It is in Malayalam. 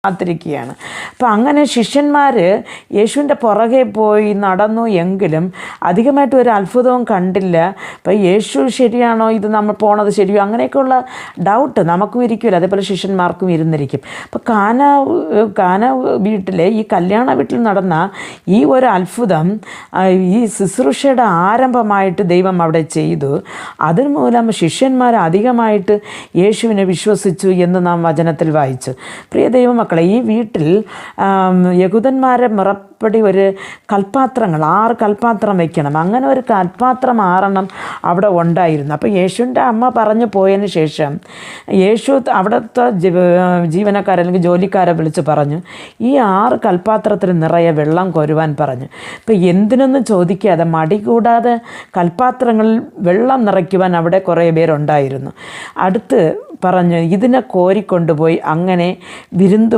കാത്തിരിക്കുകയാണ്. അപ്പം അങ്ങനെ ശിഷ്യന്മാർ യേശുവിൻ്റെ പുറകെ പോയി നടന്നു എങ്കിലും അധികമായിട്ട് ഒരു അത്ഭുതവും കണ്ടില്ല. അപ്പം യേശു ശരിയാണോ, ഇത് നമ്മൾ പോണത് ശരിയോ, അങ്ങനെയൊക്കെയുള്ള ഡൗട്ട് നമുക്കും ഇരിക്കുമല്ലോ, അതേപോലെ ശിഷ്യന്മാർക്കും ഇരുന്നിരിക്കും. അപ്പം കാന വീട്ടിലെ ഈ കല്യാണ വീട്ടിൽ നടന്ന ഈ ഒരു അത്ഭുതം ഈ ശുശ്രൂഷയുടെ ആരംഭമായിട്ട് ദൈവം അവിടെ ചെയ്തു. അതിന് മൂലം ശിഷ്യന്മാർ അധികമായിട്ട് യേശുവിനെ വിശ്വസിച്ചു എന്ന് നാം വചനത്തിൽ വായിച്ചു. പ്രിയ ദൈവമക്കളെ, ഈ വീട്ടിൽ യഹൂദന്മാരെ മുറപ്പടി ഒരു കൽപ്പാത്രങ്ങൾ 6 കൽപ്പാത്രം വയ്ക്കണം. അങ്ങനെ ഒരു കൽപ്പാത്രം 6 അവിടെ ഉണ്ടായിരുന്നു. അപ്പോൾ യേശുവിൻ്റെ അമ്മ പറഞ്ഞു പോയതിന് ശേഷം യേശു അവിടുത്തെ ജീവനക്കാരെ അല്ലെങ്കിൽ ജോലിക്കാരെ വിളിച്ച് പറഞ്ഞു, ഈ 6 കൽപ്പാത്രത്തിൽ നിറയെ വെള്ളം കോരുവാൻ പറഞ്ഞു. ഇപ്പോൾ എന്തിനൊന്നും ചോദിക്കാതെ മടി കൂടാതെ കൽപ്പാത്രങ്ങളിൽ വെള്ളം നിറയ്ക്കുവാൻ അവിടെ കുറേ പേരുണ്ടായിരുന്നു. അടുത്ത് പറഞ്ഞു, ഇതിനെ കോരിക്കൊണ്ടുപോയി അങ്ങനെ വിരുന്ന്